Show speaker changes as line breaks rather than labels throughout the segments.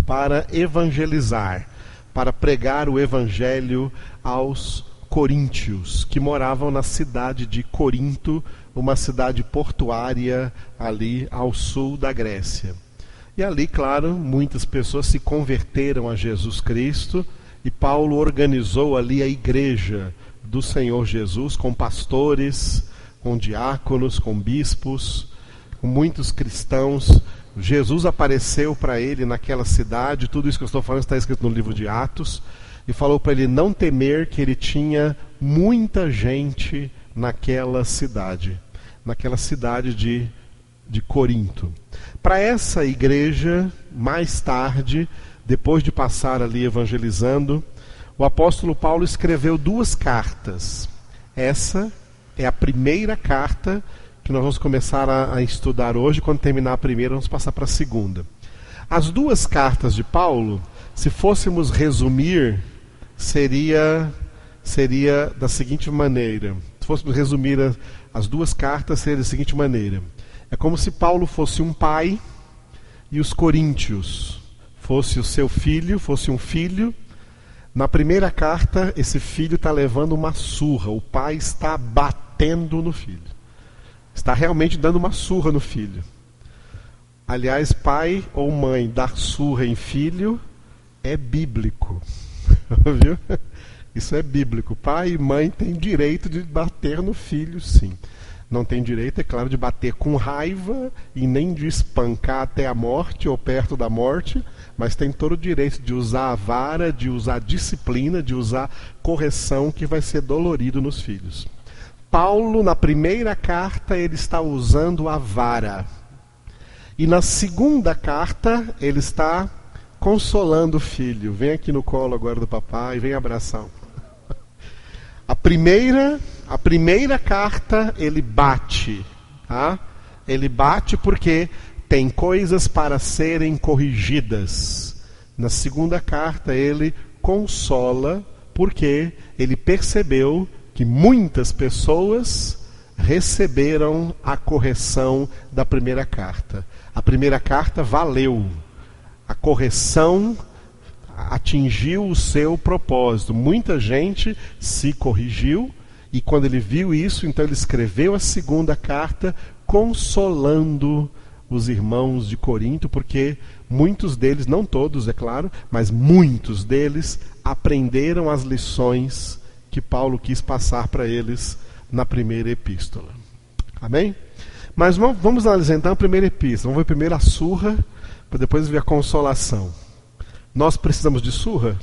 para evangelizar, para pregar o evangelho aos coríntios, que moravam na cidade de Corinto, uma cidade portuária ali ao sul da Grécia. E ali, claro, muitas pessoas se converteram a Jesus Cristo, e Paulo organizou ali a igreja do Senhor Jesus, com pastores, com diáconos, com bispos, com muitos cristãos. Jesus apareceu para ele naquela cidade, tudo isso que eu estou falando está escrito no livro de Atos, e falou para ele não temer, que ele tinha muita gente naquela cidade de Corinto. Para essa igreja, mais tarde, depois de passar ali evangelizando, o apóstolo Paulo escreveu 2 cartas. Essa é a primeira carta que nós vamos começar a estudar hoje. Quando terminar a primeira, vamos passar para a segunda. As 2 cartas de Paulo, se fôssemos resumir, seria da seguinte maneira. Se fôssemos resumir as 2 cartas, seria da seguinte maneira. É como se Paulo fosse um pai e os coríntios fosse o seu filho, fosse um filho. Na primeira carta, esse filho está levando uma surra. O pai está batendo no filho. Está realmente dando uma surra no filho. Aliás, pai ou mãe dar surra em filho é bíblico. Viu? Isso é bíblico. Pai e mãe têm direito de bater no filho, sim. Não tem direito, é claro, de bater com raiva e nem de espancar até a morte ou perto da morte, mas tem todo o direito de usar a vara, de usar disciplina, de usar correção, que vai ser dolorido nos filhos. Paulo, na primeira carta, ele está usando a vara. E na segunda carta, ele está consolando o filho. Vem aqui no colo agora do papai, vem abraçar. A primeira carta, ele bate. Tá? Ele bate porque tem coisas para serem corrigidas. Na segunda carta, ele consola porque ele percebeu que muitas pessoas receberam a correção da primeira carta. A primeira carta valeu. A correção atingiu o seu propósito. Muita gente se corrigiu, e quando ele viu isso, então ele escreveu a segunda carta consolando os irmãos de Corinto, porque muitos deles, não todos, é claro, mas muitos deles aprenderam as lições que Paulo quis passar para eles na primeira epístola. Amém? Mas vamos analisar então a primeira epístola. Vamos ver primeiro a surra, para depois ver a consolação. Nós precisamos de surra?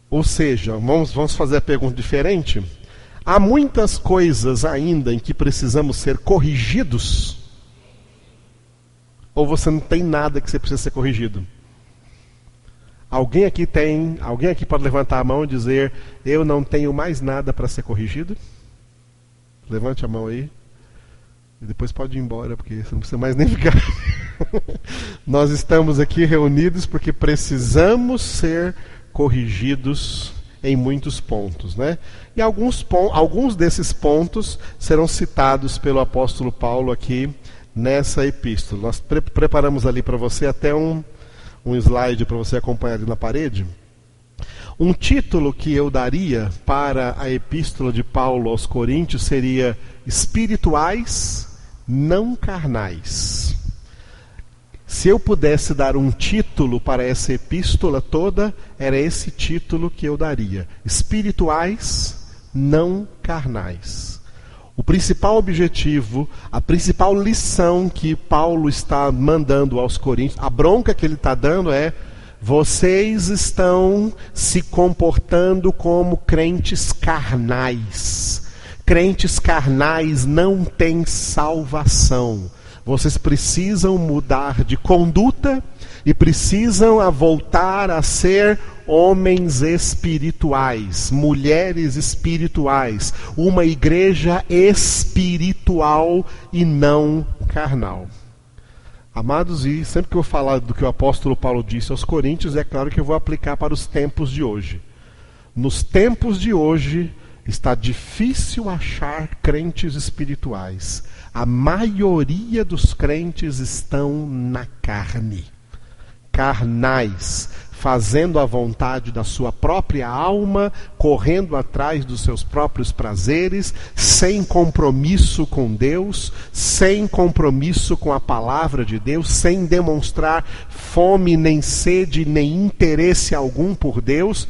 Ou seja, vamos fazer a pergunta diferente. Há muitas coisas ainda em que precisamos ser corrigidos? Ou você não tem nada que você precisa ser corrigido? Alguém aqui pode levantar a mão e dizer: eu não tenho mais nada para ser corrigido? Levante a mão aí. E depois pode ir embora, porque você não precisa mais nem ficar. Nós estamos aqui reunidos porque precisamos ser corrigidos em muitos pontos, né? E alguns desses pontos serão citados pelo apóstolo Paulo aqui nessa epístola. Nós preparamos ali para você até um slide para você acompanhar ali na parede. Um título que eu daria para a epístola de Paulo aos Coríntios seria Espirituais não carnais. Se eu pudesse dar um título para essa epístola toda, era esse título que eu daria: Espirituais não carnais. O principal objetivo, a principal lição que Paulo está mandando aos Coríntios, a bronca que ele está dando é: vocês estão se comportando como crentes carnais. Crentes carnais não têm salvação. Vocês precisam mudar de conduta e precisam voltar a ser homens espirituais, mulheres espirituais, uma igreja espiritual e não carnal. Amados, e sempre que eu falar do que o apóstolo Paulo disse aos Coríntios, é claro que eu vou aplicar para os tempos de hoje. Nos tempos de hoje, está difícil achar crentes espirituais. A maioria dos crentes estão na carne, carnais, fazendo a vontade da sua própria alma, correndo atrás dos seus próprios prazeres, sem compromisso com Deus, sem compromisso com a palavra de Deus, sem demonstrar fome, nem sede, nem interesse algum por Deus.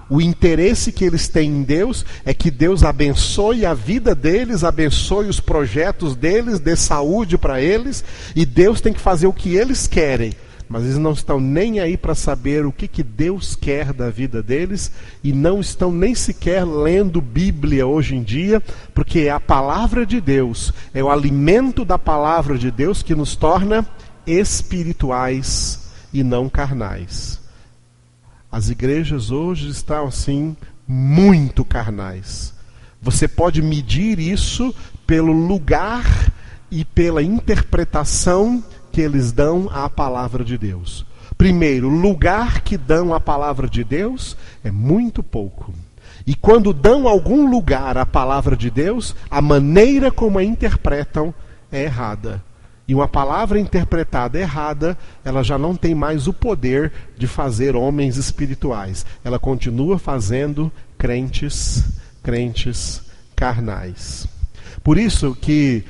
O interesse que eles têm em Deus é que Deus abençoe a vida deles, abençoe os projetos deles, dê saúde para eles, e Deus tem que fazer o que eles querem. Mas eles não estão nem aí para saber o que Deus quer da vida deles, e não estão nem sequer lendo Bíblia hoje em dia, porque a palavra de Deus, é o alimento da palavra de Deus que nos torna espirituais e não carnais. As igrejas hoje estão assim, muito carnais. Você pode medir isso pelo lugar e pela interpretação que eles dão à palavra de Deus. Primeiro, o lugar que dão à palavra de Deus é muito pouco. E quando dão algum lugar à palavra de Deus, a maneira como a interpretam é errada. E uma palavra interpretada errada, ela já não tem mais o poder de fazer homens espirituais. Ela continua fazendo crentes carnais. Por isso que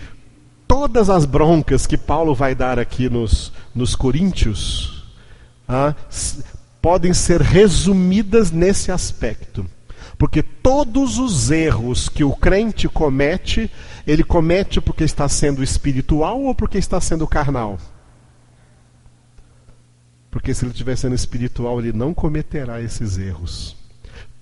todas as broncas que Paulo vai dar aqui nos Coríntios podem ser resumidas nesse aspecto. Porque todos os erros que o crente comete, ele comete porque está sendo espiritual ou porque está sendo carnal? Porque se ele estiver sendo espiritual, ele não cometerá esses erros.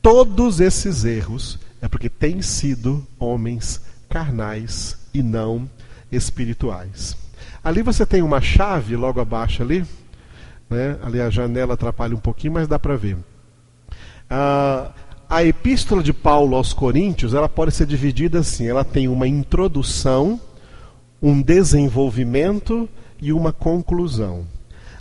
Todos esses erros é porque têm sido homens carnais e não espirituais. Ali você tem uma chave logo abaixo ali, né? Ali a janela atrapalha um pouquinho, mas dá para ver. A epístola de Paulo aos Coríntios, ela pode ser dividida assim: ela tem uma introdução, um desenvolvimento e uma conclusão.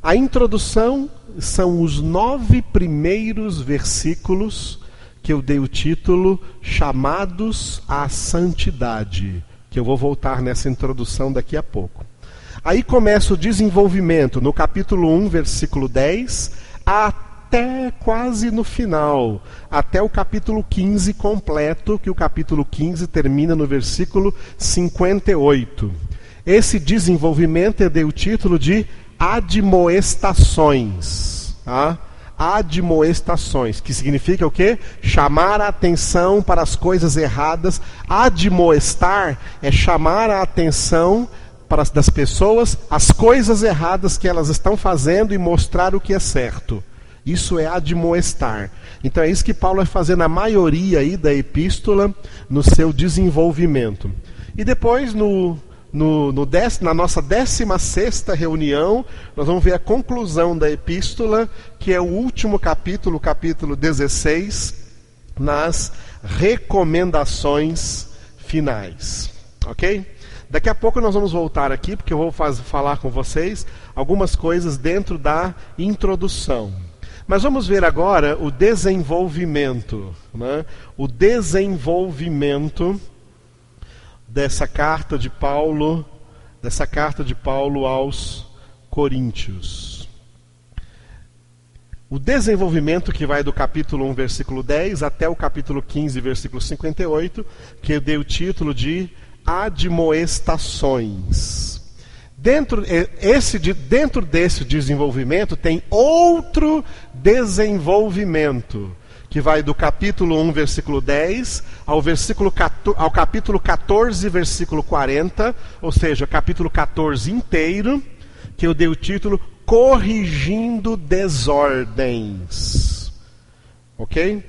A introdução são os 9 primeiros versículos que eu dei o título Chamados à Santidade, que eu vou voltar nessa introdução daqui a pouco. Aí começa o desenvolvimento no capítulo 1, versículo 10, até quase no final, até o capítulo 15 completo, que o capítulo 15 termina no versículo 58. Esse desenvolvimento eu dei o título de admoestações. Admoestações, que significa o quê? Chamar a atenção para as coisas erradas. Admoestar é chamar a atenção das pessoas, as coisas erradas que elas estão fazendo e mostrar o que é certo. Isso é admoestar. Então é isso que Paulo vai fazer na maioria aí da epístola, no seu desenvolvimento. E depois, na nossa 16ª reunião, nós vamos ver a conclusão da epístola, que é o último capítulo, o capítulo 16, nas recomendações finais. Ok? Daqui a pouco nós vamos voltar aqui, porque eu vou falar com vocês algumas coisas dentro da introdução. Mas vamos ver agora o desenvolvimento, né? O desenvolvimento dessa carta de Paulo aos Coríntios. O desenvolvimento que vai do capítulo 1, versículo 10 até o capítulo 15, versículo 58, que eu dei o título de admoestações. Dentro desse desenvolvimento tem outro desenvolvimento, que vai do capítulo 1, versículo 10, ao capítulo 14, versículo 40, ou seja, capítulo 14 inteiro, que eu dei o título Corrigindo Desordens. Ok?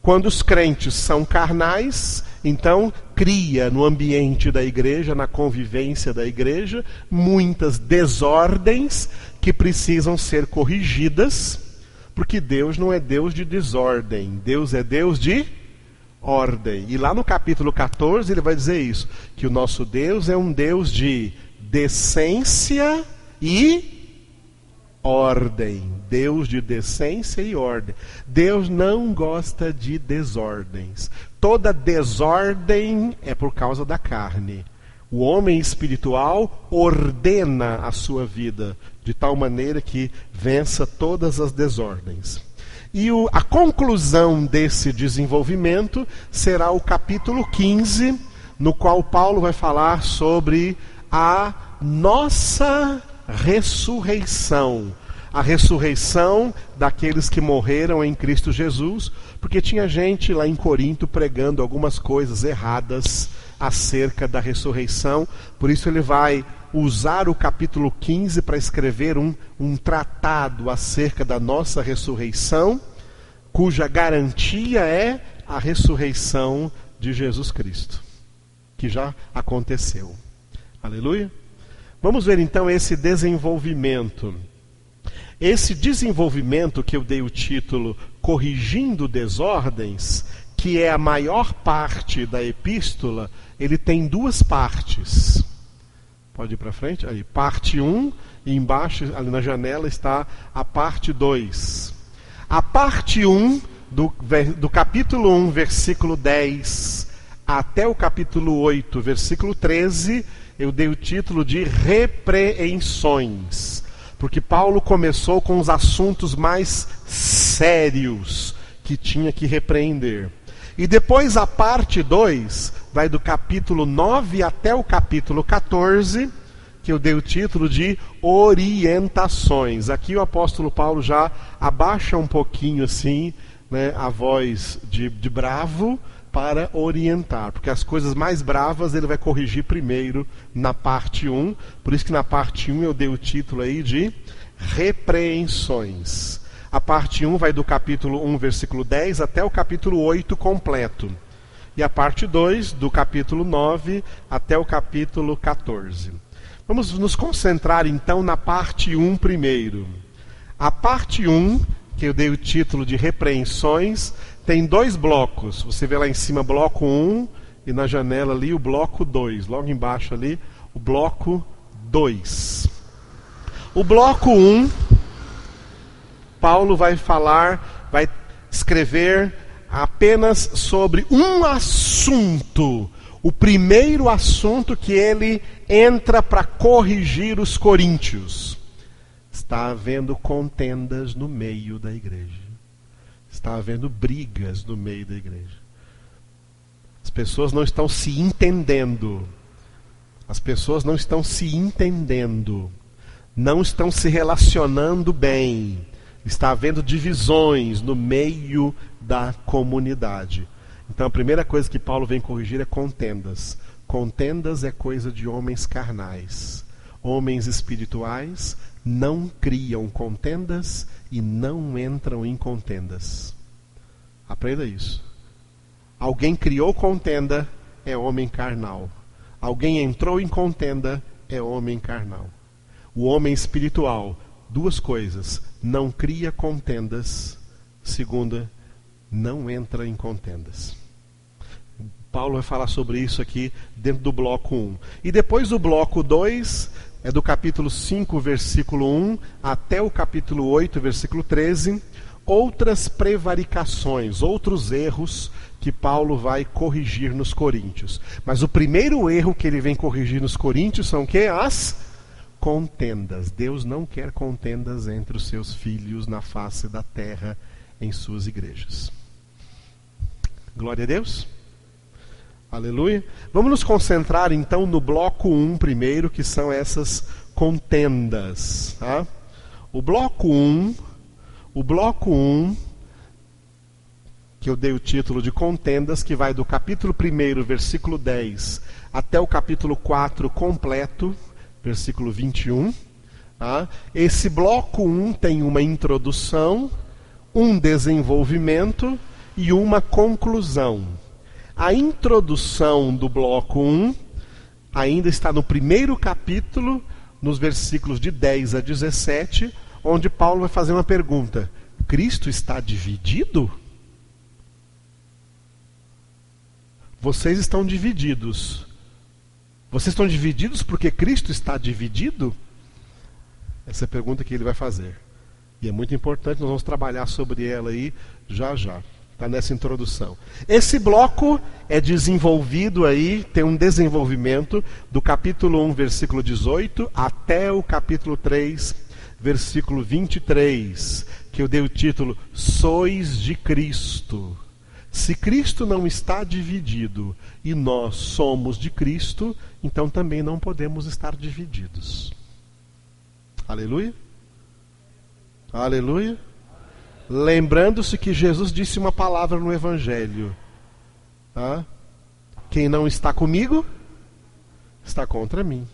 Quando os crentes são carnais, então cria no ambiente da igreja, na convivência da igreja, muitas desordens que precisam ser corrigidas, porque Deus não é Deus de desordem, Deus é Deus de ordem. E lá no capítulo 14 ele vai dizer isso, que o nosso Deus é um Deus de decência e ordem. Deus de decência e ordem. Deus não gosta de desordens. Toda desordem é por causa da carne. O homem espiritual ordena a sua vida de tal maneira que vença todas as desordens. E a conclusão desse desenvolvimento será o capítulo 15, no qual Paulo vai falar sobre a nossa ressurreição. A ressurreição daqueles que morreram em Cristo Jesus, porque tinha gente lá em Corinto pregando algumas coisas erradas acerca da ressurreição. Por isso ele vai usar o capítulo 15 para escrever um tratado acerca da nossa ressurreição, cuja garantia é a ressurreição de Jesus Cristo, que já aconteceu. Aleluia? Vamos ver então esse desenvolvimento. Esse desenvolvimento que eu dei o título Corrigindo Desordens, que é a maior parte da epístola, ele tem duas partes. Pode ir para frente? Aí, parte 1, e embaixo, ali na janela, está a parte 2. A parte 1, do capítulo 1, versículo 10, até o capítulo 8, versículo 13, eu dei o título de Repreensões. Porque Paulo começou com os assuntos mais sérios que tinha que repreender. E depois a parte 2 vai do capítulo 9 até o capítulo 14, que eu dei o título de Orientações. Aqui o apóstolo Paulo já abaixa um pouquinho assim, né, a voz de bravo para orientar, porque as coisas mais bravas ele vai corrigir primeiro na parte 1, por isso que na parte 1 eu dei o título aí de Repreensões. A parte 1 vai do capítulo 1, versículo 10 até o capítulo 8 completo. E a parte 2 do capítulo 9 até o capítulo 14. Vamos nos concentrar então na parte 1 primeiro. A parte 1, que eu dei o título de Repreensões, tem dois blocos. Você vê lá em cima bloco 1 e na janela ali o bloco 2. Logo embaixo ali o bloco 2. O bloco 1, Paulo vai escrever apenas sobre um assunto. O primeiro assunto que ele entra para corrigir os coríntios. Está havendo contendas no meio da igreja. Está havendo brigas no meio da igreja. As pessoas não estão se entendendo. As pessoas não estão se entendendo. Não estão se relacionando bem. Está havendo divisões no meio da comunidade. Então a primeira coisa que Paulo vem corrigir é contendas. Contendas é coisa de homens carnais. Homens espirituais não criam contendas e não entram em contendas. Aprenda isso. Alguém criou contenda, é homem carnal. Alguém entrou em contenda, é homem carnal. O homem espiritual, duas coisas: não cria contendas. Segunda, não entra em contendas. Paulo vai falar sobre isso aqui dentro do bloco 1. E depois o bloco 2 é do capítulo 5, versículo 1 até o capítulo 8, versículo 13. Outras prevaricações, outros erros que Paulo vai corrigir nos coríntios. Mas o primeiro erro que ele vem corrigir nos coríntios são o quê? As contendas. Deus não quer contendas entre os seus filhos na face da terra, em suas igrejas. Glória a Deus. Aleluia. Vamos nos concentrar então no bloco 1 primeiro, que são essas contendas. Tá? O bloco 1, que eu dei o título de contendas, que vai do capítulo 1, versículo 10, até o capítulo 4 completo, versículo 21. Tá? Esse bloco 1 tem uma introdução, um desenvolvimento e uma conclusão. A introdução do bloco 1 ainda está no primeiro capítulo, nos versículos de 10 a 17, onde Paulo vai fazer uma pergunta: Cristo está dividido? Vocês estão divididos. Vocês estão divididos porque Cristo está dividido? Essa é a pergunta que ele vai fazer. E é muito importante, nós vamos trabalhar sobre ela aí já já. Está nessa introdução. Esse bloco é desenvolvido aí, tem um desenvolvimento do capítulo 1, versículo 18, até o capítulo 3, versículo 23, que eu dei o título Sois de Cristo. Se Cristo não está dividido e nós somos de Cristo, então também não podemos estar divididos. Aleluia? Aleluia? Lembrando-se que Jesus disse uma palavra no Evangelho. Tá? Quem não está comigo, está contra mim.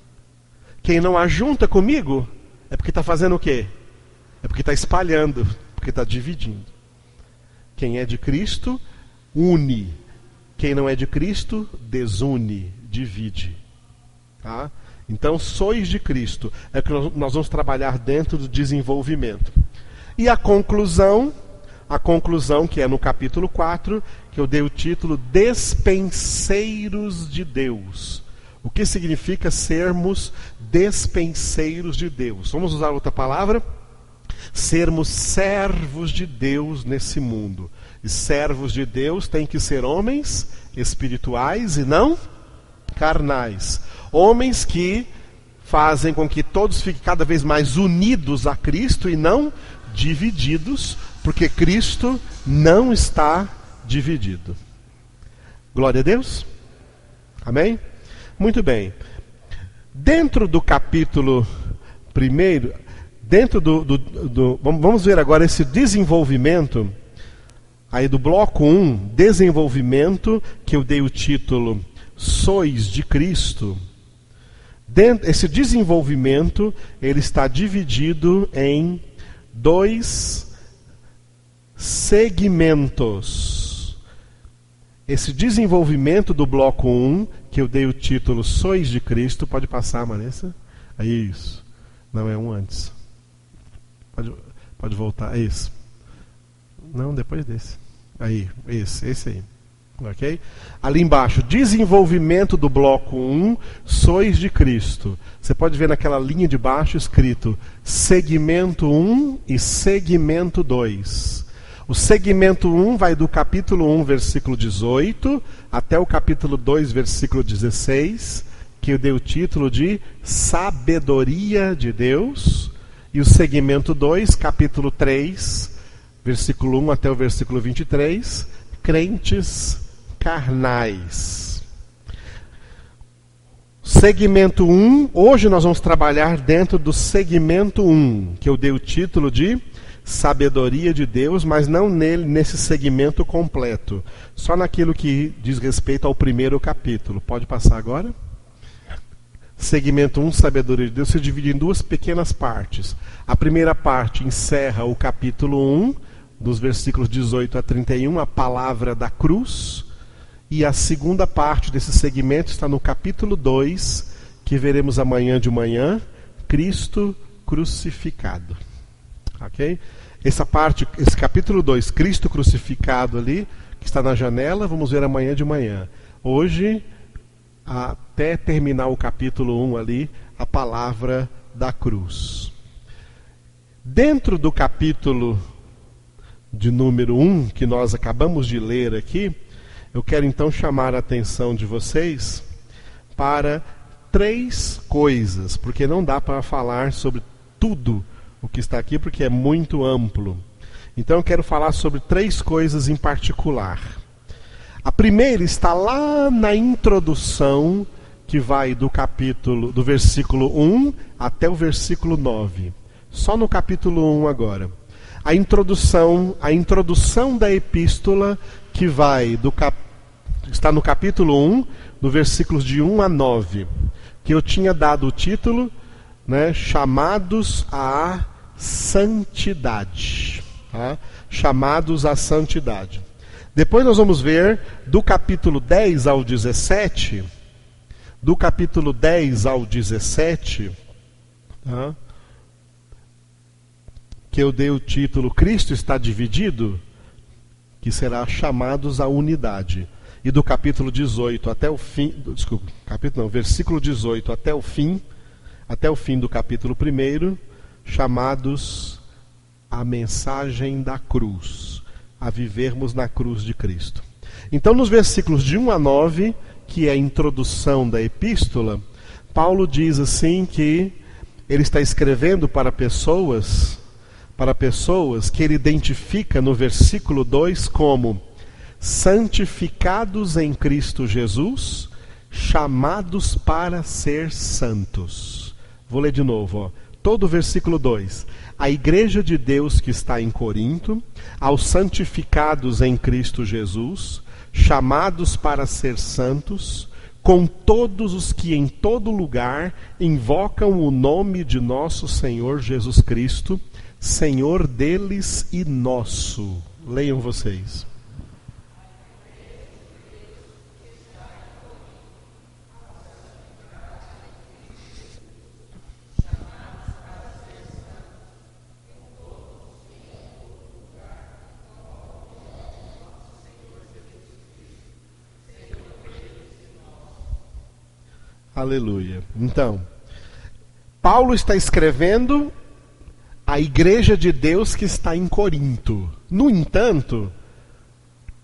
Quem não ajunta comigo, é porque está fazendo o quê? É porque está espalhando, porque está dividindo. Quem é de Cristo, une. Quem não é de Cristo, desune, divide. Tá? Então, sois de Cristo. É que nós vamos trabalhar dentro do desenvolvimento. E a conclusão que é no capítulo 4, que eu dei o título Despenseiros de Deus. O que significa sermos despenseiros de Deus? Vamos usar outra palavra? Sermos servos de Deus nesse mundo. E servos de Deus têm que ser homens espirituais e não carnais. Homens que fazem com que todos fiquem cada vez mais unidos a Cristo e não divididos, porque Cristo não está dividido. Glória a Deus. Amém? Muito bem. Dentro do capítulo 1, vamos ver agora esse desenvolvimento, aí do bloco 1, desenvolvimento, que eu dei o título Sois de Cristo. Esse desenvolvimento, ele está dividido em 2 segmentos. Esse desenvolvimento do bloco 1, que eu dei o título Sois de Cristo, pode passar, Vanessa? É isso. Não, é um antes. Pode voltar, é isso. Não, depois desse. Aí, esse aí. Ok? Ali embaixo, desenvolvimento do bloco 1, Sois de Cristo. Você pode ver naquela linha de baixo escrito segmento 1 e segmento 2. O segmento 1 vai do capítulo 1, versículo 18, até o capítulo 2, versículo 16, que eu dei o título de Sabedoria de Deus. E o segmento 2, capítulo 3, versículo 1 até o versículo 23, crentes carnais. Segmento 1, hoje nós vamos trabalhar dentro do segmento 1, que eu dei o título de Sabedoria de Deus, mas não nesse segmento completo, só naquilo que diz respeito ao primeiro capítulo. Pode passar agora? Segmento 1, Sabedoria de Deus, se divide em 2 pequenas partes. A primeira parte encerra o capítulo 1, dos versículos 18 a 31, a palavra da cruz. E a segunda parte desse segmento está no capítulo 2, que veremos amanhã de manhã, Cristo crucificado. Ok? Esse capítulo 2, Cristo crucificado ali, que está na janela, vamos ver amanhã de manhã. Hoje, até terminar o capítulo 1 ali, a palavra da cruz. Dentro do capítulo de número 1, que nós acabamos de ler aqui, eu quero então chamar a atenção de vocês para 3 coisas, porque não dá para falar sobre tudo o que está aqui, porque é muito amplo. Então eu quero falar sobre 3 coisas em particular. A primeira está lá na introdução, que vai do versículo 1 até o versículo 9. Só no capítulo 1 agora. A introdução da epístola, que vai está no capítulo 1, do versículos de 1 a 9, que eu tinha dado o título, né, chamados à santidade. Tá? Chamados à santidade. Depois nós vamos ver do capítulo 10 ao 17, tá? Que eu dei o título Cristo está dividido, que será chamados à unidade. E do capítulo 18 até o fim, versículo 18 até o fim do capítulo 1, chamados à mensagem da cruz, a vivermos na cruz de Cristo. Então, nos versículos de 1 a 9, que é a introdução da epístola, Paulo diz assim que ele está escrevendo para pessoas que ele identifica no versículo 2 como santificados em Cristo Jesus, chamados para ser santos. Vou ler de novo, todo o versículo 2. A igreja de Deus que está em Corinto, aos santificados em Cristo Jesus, chamados para ser santos, com todos os que em todo lugar invocam o nome de nosso Senhor Jesus Cristo, Senhor deles e nosso. Leiam vocês. Aleluia. Então, Paulo está escrevendo a igreja de Deus que está em Corinto. No entanto,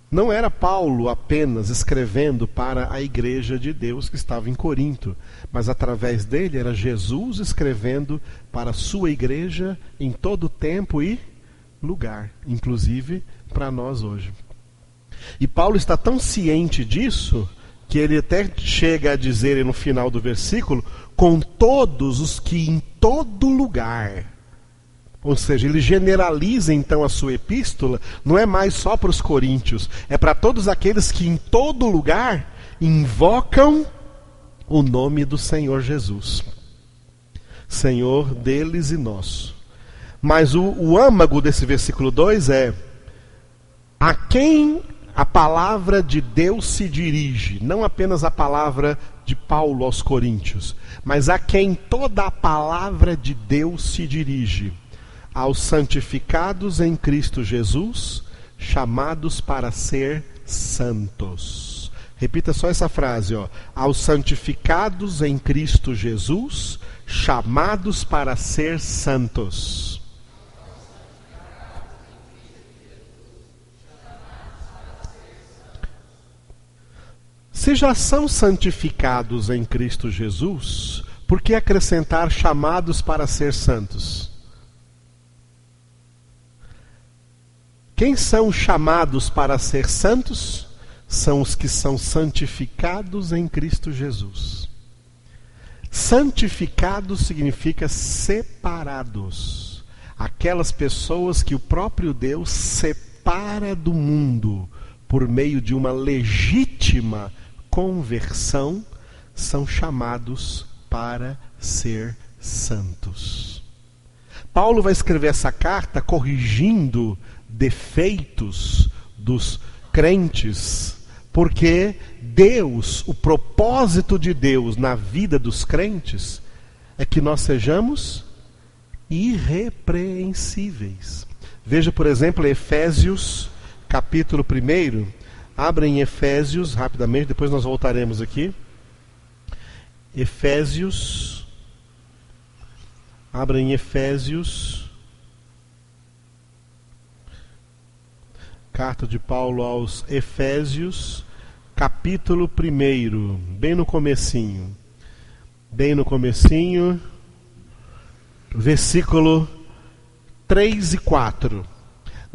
não era Paulo apenas escrevendo para a igreja de Deus que estava em Corinto, mas através dele era Jesus escrevendo para a sua igreja em todo tempo e lugar, inclusive para nós hoje. E Paulo está tão ciente disso que ele até chega a dizer no final do versículo, com todos os que em todo lugar. Ou seja, ele generaliza então a sua epístola, não é mais só para os coríntios, é para todos aqueles que em todo lugar invocam o nome do Senhor Jesus. Senhor deles e nosso. Mas o âmago desse versículo 2 é: a quem a palavra de Deus se dirige, não apenas a palavra de Paulo aos coríntios, mas a quem toda a palavra de Deus se dirige, aos santificados em Cristo Jesus, chamados para ser santos. Repita só essa frase, aos santificados em Cristo Jesus, chamados para ser santos. Se já são santificados em Cristo Jesus, por que acrescentar chamados para ser santos? Quem são chamados para ser santos? São os que são santificados em Cristo Jesus. Santificados significa separados. Aquelas pessoas que o próprio Deus separa do mundo por meio de uma legítima conversão, são chamados para ser santos. Paulo vai escrever essa carta corrigindo defeitos dos crentes, porque Deus, o propósito de Deus na vida dos crentes é que nós sejamos irrepreensíveis. Veja, por exemplo, Efésios capítulo 1. Abra em Efésios rapidamente, depois nós voltaremos aqui. Efésios. Abra em Efésios. Carta de Paulo aos Efésios, capítulo 1, bem no comecinho. Bem no comecinho, versículo 3 e 4.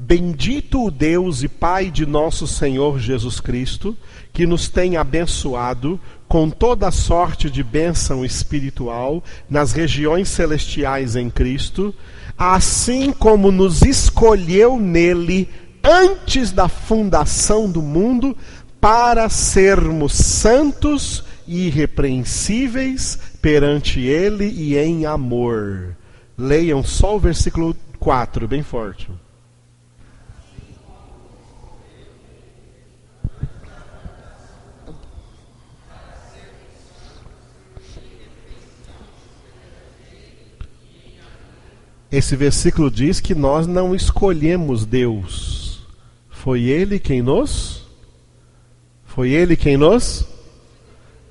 Bendito o Deus e Pai de nosso Senhor Jesus Cristo, que nos tem abençoado com toda a sorte de bênção espiritual nas regiões celestiais em Cristo, assim como nos escolheu nele antes da fundação do mundo, para sermos santos e irrepreensíveis perante ele e em amor. Leiam só o versículo 4, bem forte. Esse versículo diz que nós não escolhemos Deus. Foi Ele quem nos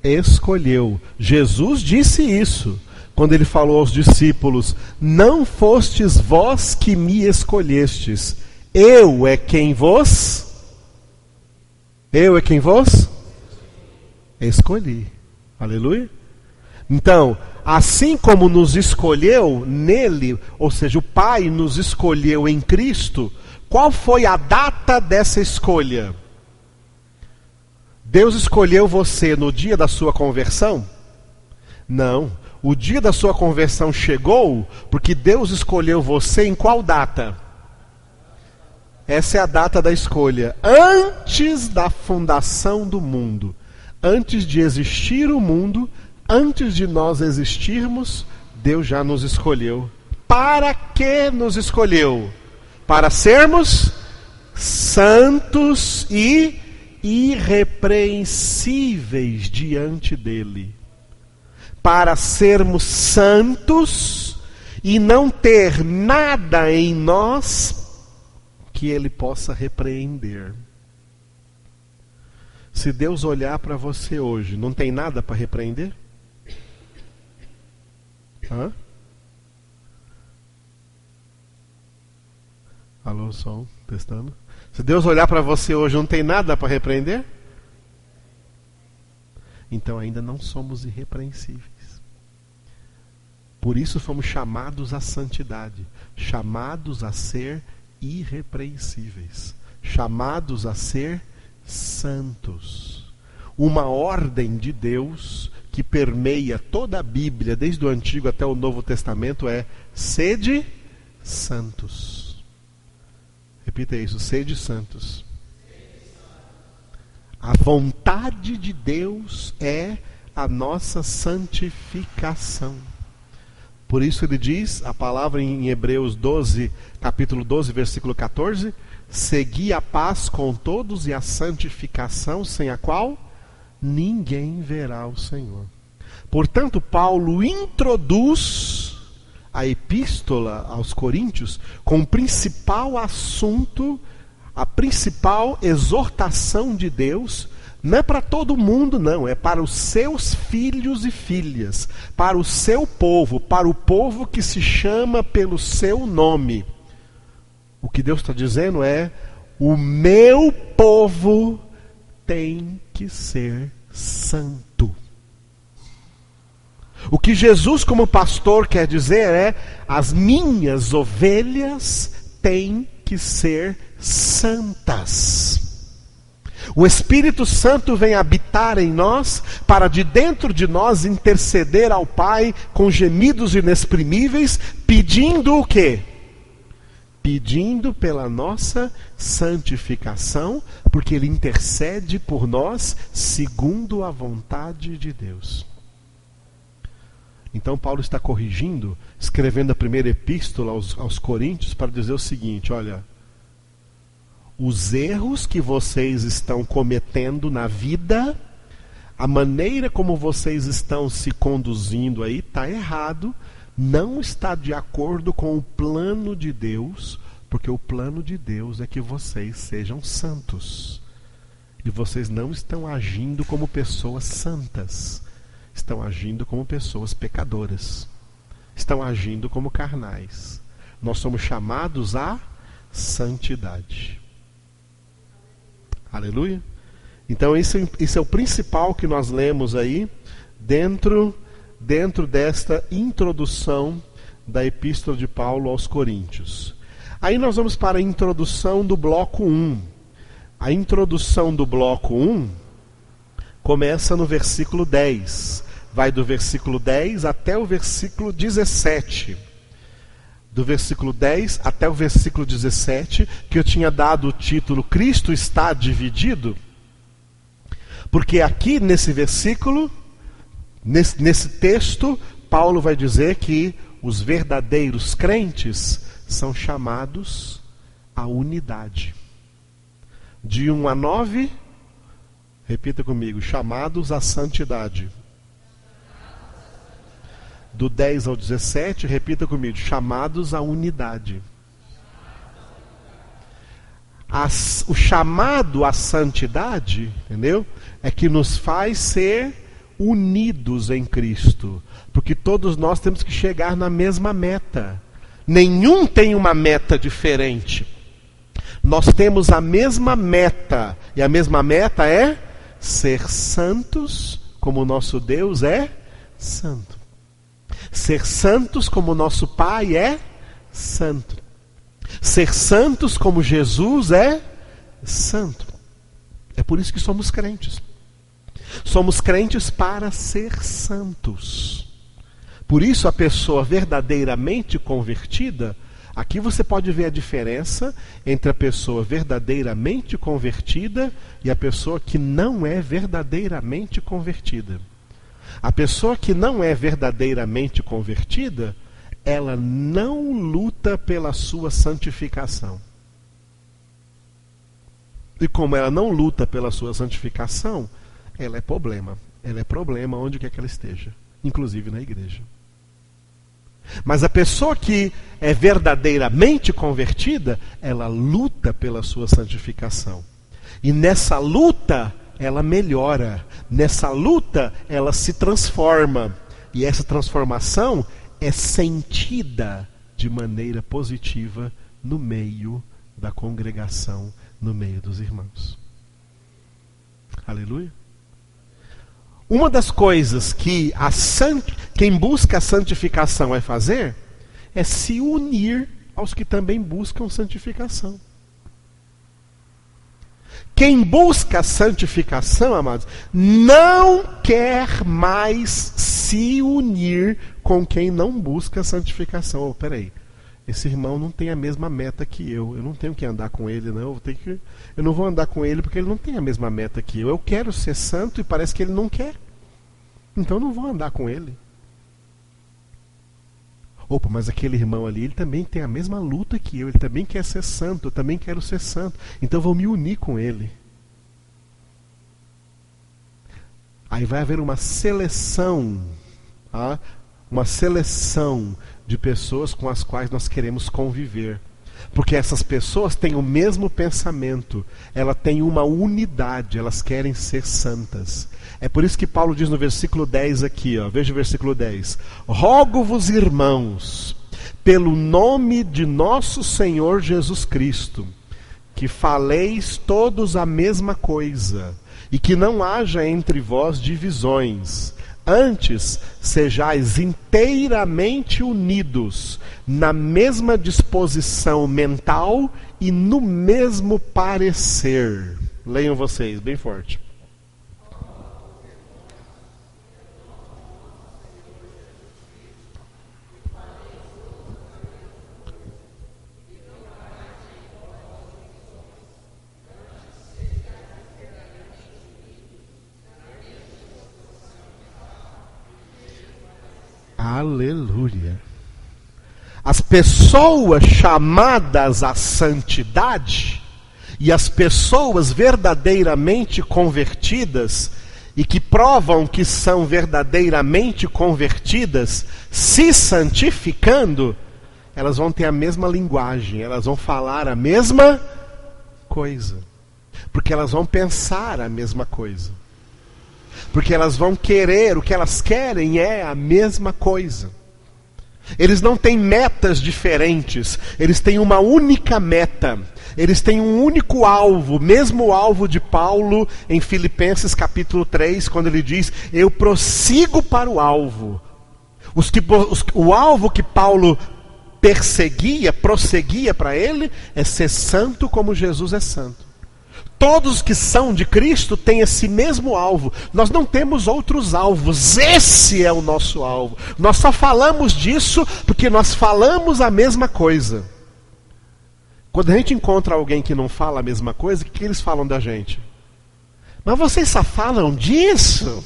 escolheu. Jesus disse isso. quando ele falou aos discípulos: não fostes vós que me escolhestes, eu é quem vos escolhi. Aleluia. Então, assim como nos escolheu nele, ou seja, o Pai nos escolheu em Cristo, qual foi a data dessa escolha? Deus escolheu você no dia da sua conversão? Não. O dia da sua conversão chegou porque Deus escolheu você em qual data? Essa é a data da escolha. Antes da fundação do mundo. Antes de existir o mundo, antes de nós existirmos, Deus já nos escolheu. Para que nos escolheu? Para sermos santos e irrepreensíveis diante dele. Para sermos santos e não ter nada em nós que ele possa repreender. Se Deus olhar para você hoje, não tem nada para repreender? Hã? Alô, som, testando. Se Deus olhar para você hoje, não tem nada para repreender? Então ainda não somos irrepreensíveis. Por isso fomos chamados à santidade, chamados a ser irrepreensíveis, chamados a ser santos. Uma ordem de Deus que permeia toda a Bíblia, desde o Antigo até o Novo Testamento, é: sede santos. Repita isso: sede santos. A vontade de Deus é a nossa santificação. Por isso ele diz, a palavra em Hebreus 12, capítulo 12, versículo 14: segui a paz com todos e a santificação, sem a qual ninguém verá o Senhor. Portanto, Paulo introduz a epístola aos Coríntios com o principal assunto, a principal exortação de Deus. Não é para todo mundo, não. É para os seus filhos e filhas, para o seu povo, para o povo que se chama pelo seu nome. O que Deus está dizendo é: o meu povo tem que ser santo. O que Jesus como pastor quer dizer é: as minhas ovelhas têm que ser santas. O Espírito Santo vem habitar em nós para de dentro de nós interceder ao Pai com gemidos inexprimíveis, pedindo o quê? Pedindo pela nossa santificação, porque Ele intercede por nós segundo a vontade de Deus. Então Paulo está corrigindo, escrevendo a primeira epístola aos Coríntios, para dizer o seguinte: olha, os erros que vocês estão cometendo na vida, a maneira como vocês estão se conduzindo aí, está errado, não está de acordo com o plano de Deus, porque o plano de Deus é que vocês sejam santos. E vocês não estão agindo como pessoas santas, estão agindo como pessoas pecadoras, estão agindo como carnais. Nós somos chamados à santidade. Aleluia? Então isso é o principal que nós lemos aí dentro desta introdução da epístola de Paulo aos Coríntios. Aí nós vamos para a introdução do bloco 1. A introdução do bloco 1 começa no versículo 10. Vai do versículo 10 até o versículo 17. Do versículo 10 até o versículo 17, que eu tinha dado o título Cristo está dividido, porque aqui nesse versículo, nesse texto, Paulo vai dizer que os verdadeiros crentes são chamados à unidade. De 1 a 9, repita comigo: chamados à santidade. Do 10 ao 17, repita comigo: chamados à unidade. O chamado à santidade, entendeu? É que nos faz ser unidos em Cristo, porque todos nós temos que chegar na mesma meta. Nenhum tem uma meta diferente. Nós temos a mesma meta, e a mesma meta é ser santos como o nosso Deus é santo. Ser santos como o nosso Pai é santo. Ser santos como Jesus é santo. É por isso que somos crentes. Somos crentes para ser santos. Por isso a pessoa verdadeiramente convertida, aqui você pode ver a diferença entre a pessoa verdadeiramente convertida e a pessoa que não é verdadeiramente convertida. A pessoa que não é verdadeiramente convertida, ela não luta pela sua santificação. E como ela não luta pela sua santificação, ela é problema. Ela é problema onde quer que ela esteja, inclusive na igreja. Mas a pessoa que é verdadeiramente convertida, ela luta pela sua santificação. E nessa luta, ela melhora. Nessa luta, ela se transforma. E essa transformação é sentida de maneira positiva no meio da congregação, no meio dos irmãos. Aleluia. Uma das coisas que quem busca a santificação vai fazer é se unir aos que também buscam santificação. Quem busca a santificação, amados, não quer mais se unir com quem não busca a santificação. Oh, peraí, esse irmão não tem a mesma meta que eu não tenho que andar com ele, não. Eu não vou andar com ele porque ele não tem a mesma meta que eu quero ser santo e parece que ele não quer. Então eu não vou andar com ele. Opa, mas aquele irmão ali, ele também tem a mesma luta que ele também quer ser santo, eu também quero ser santo, então eu vou me unir com ele. Aí vai haver uma seleção, uma seleção de pessoas com as quais nós queremos conviver. Porque essas pessoas têm o mesmo pensamento, elas têm uma unidade, elas querem ser santas. É por isso que Paulo diz no versículo 10 aqui, veja o versículo 10. Rogo-vos, irmãos, pelo nome de nosso Senhor Jesus Cristo, que faleis todos a mesma coisa, e que não haja entre vós divisões. Antes, sejais inteiramente unidos na mesma disposição mental e no mesmo parecer. Leiam vocês, bem forte. Aleluia. As pessoas chamadas à santidade e as pessoas verdadeiramente convertidas e que provam que são verdadeiramente convertidas, se santificando, elas vão ter a mesma linguagem, elas vão falar a mesma coisa, porque elas vão pensar a mesma coisa. Porque elas vão querer, o que elas querem é a mesma coisa. Eles não têm metas diferentes, eles têm uma única meta. Eles têm um único alvo, o mesmo alvo de Paulo em Filipenses capítulo 3, quando ele diz, eu prossigo para o alvo. O alvo que Paulo prosseguia para ele, é ser santo como Jesus é santo. Todos que são de Cristo têm esse mesmo alvo. Nós não temos outros alvos. Esse é o nosso alvo. Nós só falamos disso porque nós falamos a mesma coisa. Quando a gente encontra alguém que não fala a mesma coisa, o que eles falam da gente? Mas vocês só falam disso?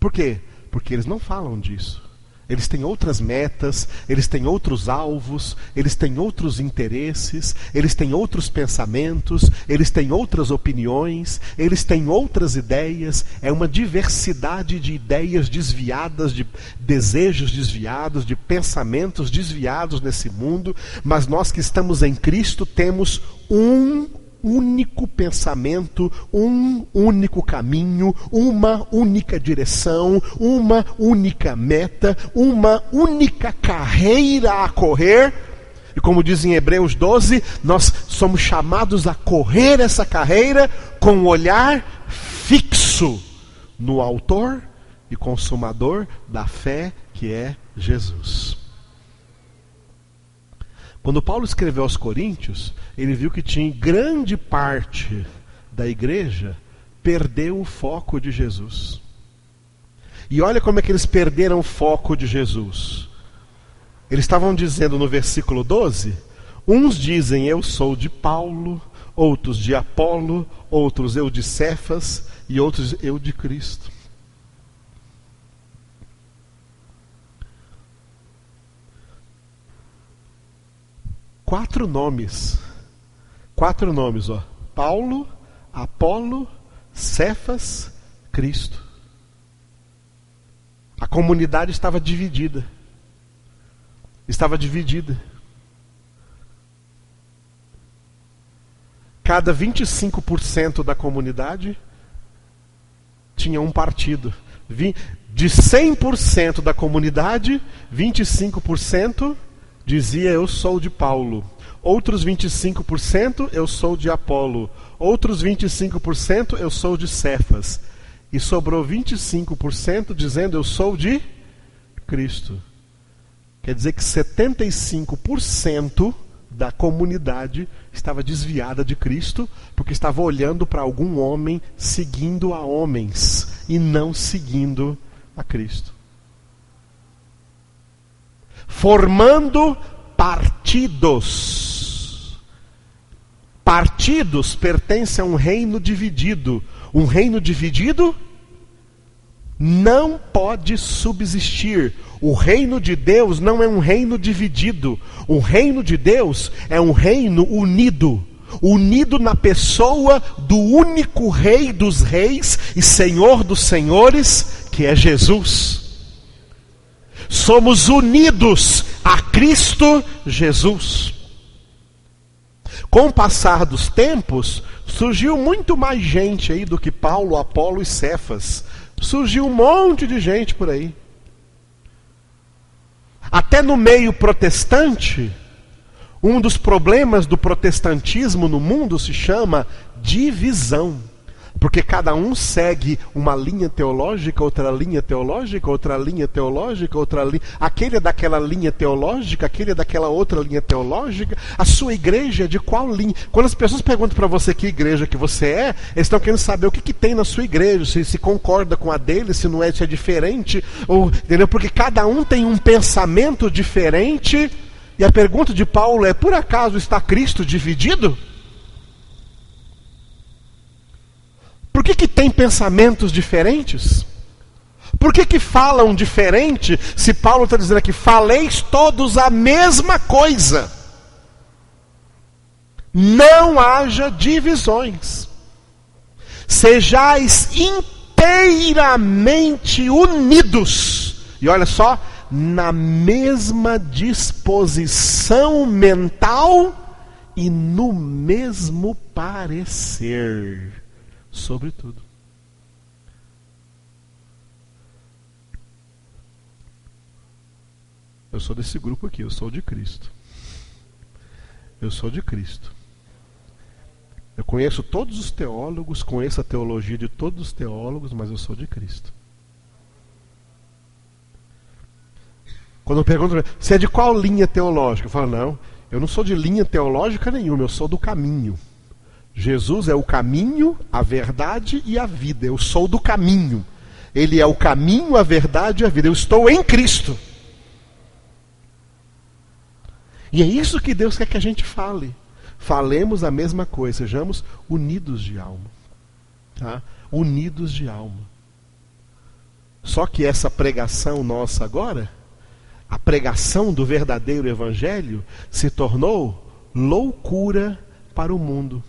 Por quê? Porque eles não falam disso. Eles têm outras metas, eles têm outros alvos, eles têm outros interesses, eles têm outros pensamentos, eles têm outras opiniões, eles têm outras ideias. É uma diversidade de ideias desviadas, de desejos desviados, de pensamentos desviados nesse mundo. Mas nós que estamos em Cristo temos um único pensamento, um único caminho, uma única direção, uma única meta, uma única carreira a correr. E como diz em Hebreus 12, nós somos chamados a correr essa carreira com um olhar fixo no autor e consumador da fé, que é Jesus. Quando Paulo escreveu aos Coríntios, ele viu que tinha grande parte da igreja perdeu o foco de Jesus. E olha como é que eles perderam o foco de Jesus. Eles estavam dizendo no versículo 12, uns dizem eu sou de Paulo, outros de Apolo, outros eu de Cefas e outros eu de Cristo. Quatro nomes, ó. Paulo, Apolo, Cefas, Cristo. A comunidade estava dividida. Cada 25% da comunidade tinha um partido. De 100% da comunidade, 25% dizia eu sou de Paulo. Outros 25% eu sou de Apolo. Outros 25% eu sou de Cefas. E sobrou 25% dizendo eu sou de Cristo. Quer dizer que 75% da comunidade estava desviada de Cristo, porque estava olhando para algum homem, seguindo a homens e não seguindo a Cristo. Formando partidos. Partidos pertencem a um reino dividido. Um reino dividido não pode subsistir. O reino de Deus não é um reino dividido. O reino de Deus é um reino unido. Unido na pessoa do único Rei dos reis e Senhor dos senhores, que é Jesus. Somos unidos a Cristo Jesus. Com o passar dos tempos, surgiu muito mais gente aí do que Paulo, Apolo e Cefas. Surgiu um monte de gente por aí. Até no meio protestante, um dos problemas do protestantismo no mundo se chama divisão. Porque cada um segue uma linha teológica, outra linha teológica, outra linha teológica, outra linha. Aquele é daquela linha teológica, aquele é daquela outra linha teológica. A sua igreja é de qual linha? Quando as pessoas perguntam para você que igreja que você é, eles estão querendo saber o que tem na sua igreja, se concorda com a dele, se não é, se é diferente, ou, entendeu? Porque cada um tem um pensamento diferente. E a pergunta de Paulo é: por acaso está Cristo dividido? Por que tem pensamentos diferentes? Por que falam diferente se Paulo está dizendo aqui, faleis todos a mesma coisa? Não haja divisões. Sejais inteiramente unidos. E olha só, na mesma disposição mental e no mesmo parecer. Sobretudo. Eu sou desse grupo aqui, eu sou de Cristo. Eu sou de Cristo. Eu conheço todos os teólogos, conheço a teologia de todos os teólogos, mas eu sou de Cristo. Quando eu pergunto, você é de qual linha teológica? Eu falo, não, eu não sou de linha teológica nenhuma, eu sou do caminho. Jesus é o caminho, a verdade e a vida. Eu sou do caminho. Ele é o caminho, a verdade e a vida. Eu estou em Cristo. E é isso que Deus quer que a gente fale. Falemos a mesma coisa, sejamos unidos de alma. Tá? Unidos de alma. Só que essa pregação nossa agora, a pregação do verdadeiro evangelho, se tornou loucura para o mundo.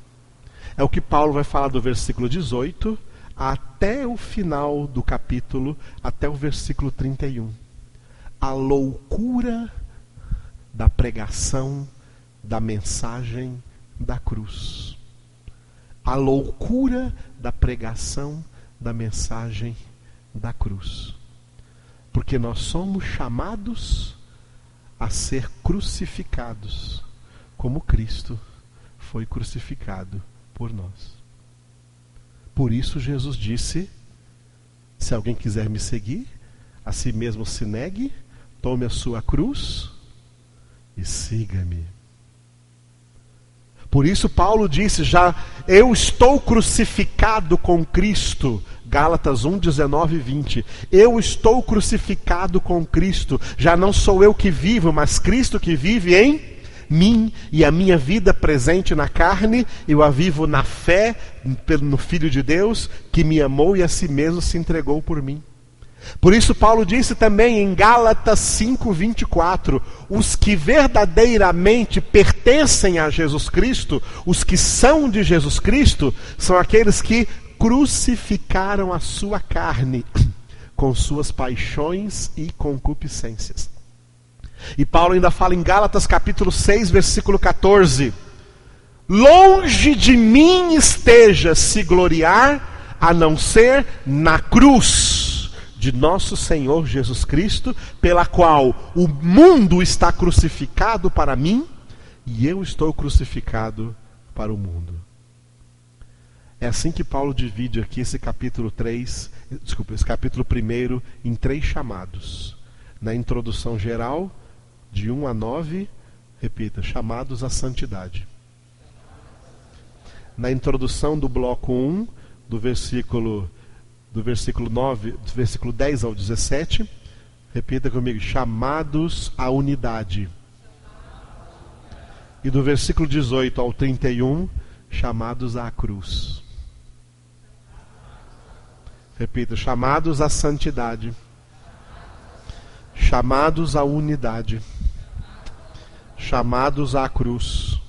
É o que Paulo vai falar do versículo 18 até o final do capítulo, até o versículo 31. A loucura da pregação da mensagem da cruz. A loucura da pregação da mensagem da cruz. Porque nós somos chamados a ser crucificados, como Cristo foi crucificado por nós. Por isso Jesus disse: se alguém quiser me seguir, a si mesmo se negue, tome a sua cruz e siga-me. Por isso Paulo disse já: eu estou crucificado com Cristo. Gálatas 1, 19 e 20. Eu estou crucificado com Cristo. Já não sou eu que vivo, mas Cristo que vive em mim. E a minha vida presente na carne, eu a vivo na fé no Filho de Deus, que me amou e a si mesmo se entregou por mim. Por isso Paulo disse também em Gálatas 5, 24, os que verdadeiramente pertencem a Jesus Cristo, os que são de Jesus Cristo, são aqueles que crucificaram a sua carne com suas paixões e concupiscências. E Paulo ainda fala em Gálatas capítulo 6, versículo 14, longe de mim esteja se gloriar, a não ser na cruz de nosso Senhor Jesus Cristo, pela qual o mundo está crucificado para mim e eu estou crucificado para o mundo. É assim que Paulo divide aqui esse capítulo 1 em 3 chamados. Na introdução geral, de 1 a 9, repita, chamados à santidade. Na introdução do bloco 1, do versículo 9, do versículo 10 ao 17, repita comigo, chamados à unidade. E do versículo 18 ao 31, chamados à cruz. Repita, chamados à santidade. Chamados à unidade. Chamados à cruz.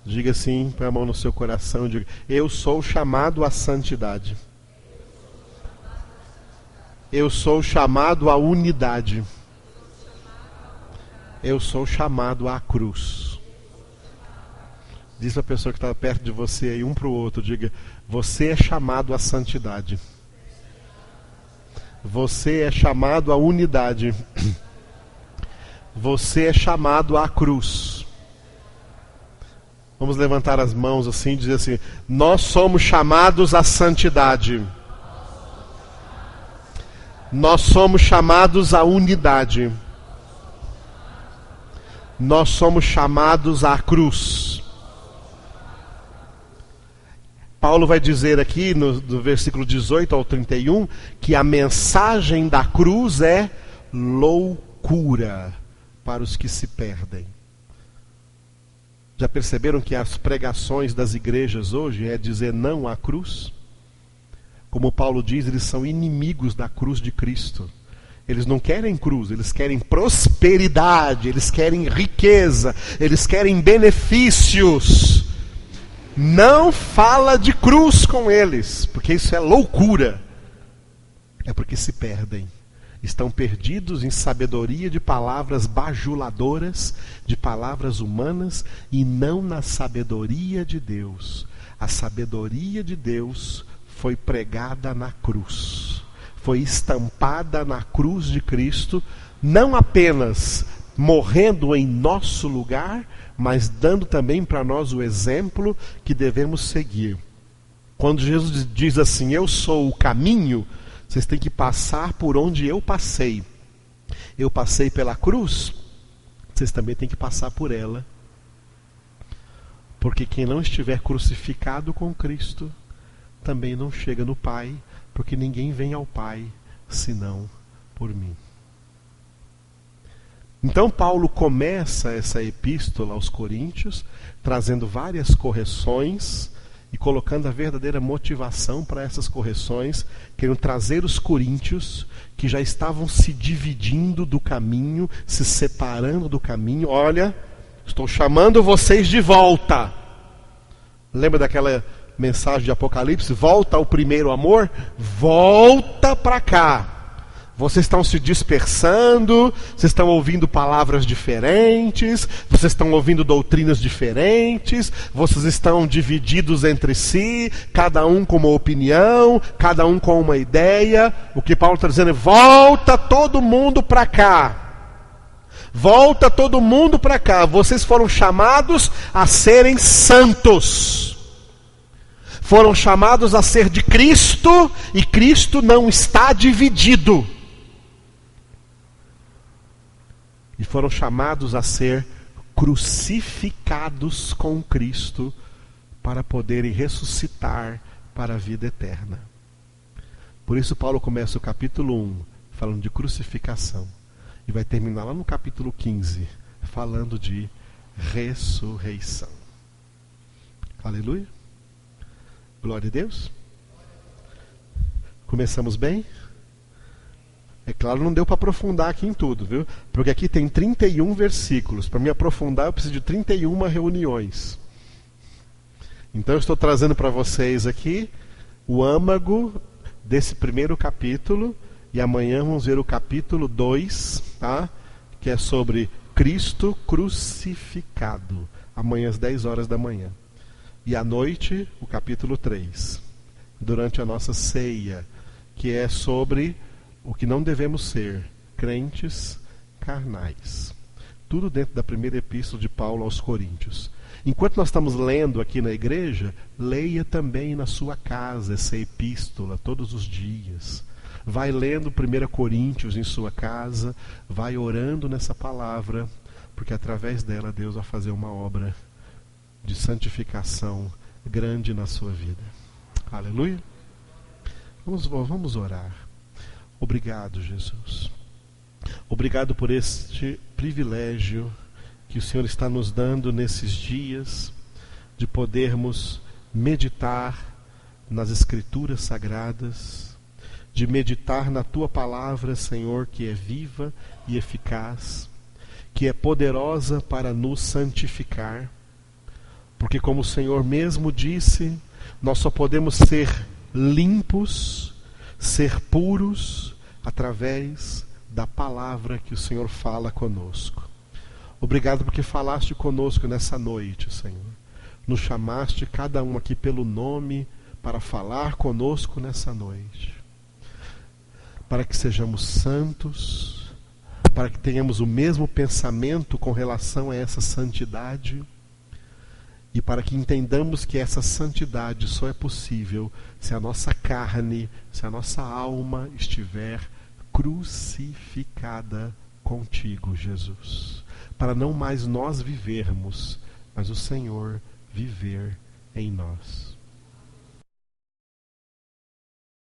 Diga assim, põe a mão no seu coração, diga: eu sou chamado à santidade. Eu sou chamado à unidade. Eu sou chamado à cruz. Diz para a pessoa que está perto de você aí, um para o outro, diga: você é chamado à santidade. Você é chamado à unidade. Você é chamado à cruz. Vamos levantar as mãos assim e dizer assim: nós somos chamados à santidade. Nós somos chamados à unidade. Nós somos chamados à cruz. Paulo vai dizer aqui do versículo 18 ao 31 que a mensagem da cruz é loucura para os que se perdem. Já perceberam que as pregações das igrejas hoje é dizer não à cruz? Como Paulo diz, eles são inimigos da cruz de Cristo. Eles não querem cruz, eles querem prosperidade, eles querem riqueza, eles querem benefícios. Não fala de cruz com eles, porque isso é loucura. É porque se perdem. Estão perdidos em sabedoria de palavras bajuladoras, de palavras humanas, e não na sabedoria de Deus. A sabedoria de Deus foi pregada na cruz, foi estampada na cruz de Cristo, não apenas morrendo em nosso lugar, mas dando também para nós o exemplo que devemos seguir. Quando Jesus diz assim: eu sou o caminho, vocês têm que passar por onde eu passei. Eu passei pela cruz, vocês também têm que passar por ela. Porque quem não estiver crucificado com Cristo também não chega no Pai, porque ninguém vem ao Pai senão por mim. Então Paulo começa essa epístola aos Coríntios, trazendo várias correções e colocando a verdadeira motivação para essas correções, querendo trazer os coríntios que já estavam se dividindo do caminho, se separando do caminho. Olha, estou chamando vocês de volta. Lembra daquela mensagem de Apocalipse? Volta ao primeiro amor? Volta para cá. Vocês estão se dispersando, vocês estão ouvindo palavras diferentes, vocês estão ouvindo doutrinas diferentes, vocês estão divididos entre si, cada um com uma opinião, cada um com uma ideia. O que Paulo está dizendo é: volta todo mundo para cá. Volta todo mundo para cá. Vocês foram chamados a serem santos. Foram chamados a ser de Cristo, e Cristo não está dividido. E foram chamados a ser crucificados com Cristo para poderem ressuscitar para a vida eterna. Por isso Paulo começa o capítulo 1 falando de crucificação e vai terminar lá no capítulo 15 falando de ressurreição. Aleluia. Glória a Deus. Começamos bem? É claro, não deu para aprofundar aqui em tudo, viu? Porque aqui tem 31 versículos. Para me aprofundar, eu preciso de 31 reuniões. Então eu estou trazendo para vocês aqui o âmago desse primeiro capítulo. E amanhã vamos ver o capítulo 2, tá? Que é sobre Cristo crucificado. Amanhã às 10 horas da manhã. E à noite, o capítulo 3. Durante a nossa ceia, que é sobre o que não devemos ser, crentes carnais. Tudo dentro da primeira epístola de Paulo aos Coríntios. Enquanto nós estamos lendo aqui na igreja, leia também na sua casa essa epístola todos os dias. Vai lendo 1 Coríntios em sua casa, vai orando nessa palavra, porque através dela Deus vai fazer uma obra de santificação grande na sua vida. Aleluia. Vamos orar. Obrigado, Jesus. Obrigado por este privilégio que o Senhor está nos dando nesses dias, de podermos meditar nas Escrituras Sagradas, de meditar na Tua Palavra, Senhor, que é viva e eficaz, que é poderosa para nos santificar, porque como o Senhor mesmo disse, nós só podemos ser limpos, ser puros, através da palavra que o Senhor fala conosco. Obrigado porque falaste conosco nessa noite, Senhor. Nos chamaste cada um aqui pelo nome para falar conosco nessa noite. Para que sejamos santos, para que tenhamos o mesmo pensamento com relação a essa santidade, e para que entendamos que essa santidade só é possível se a nossa carne, se a nossa alma estiver crucificada contigo, Jesus. Para não mais nós vivermos, mas o Senhor viver em nós.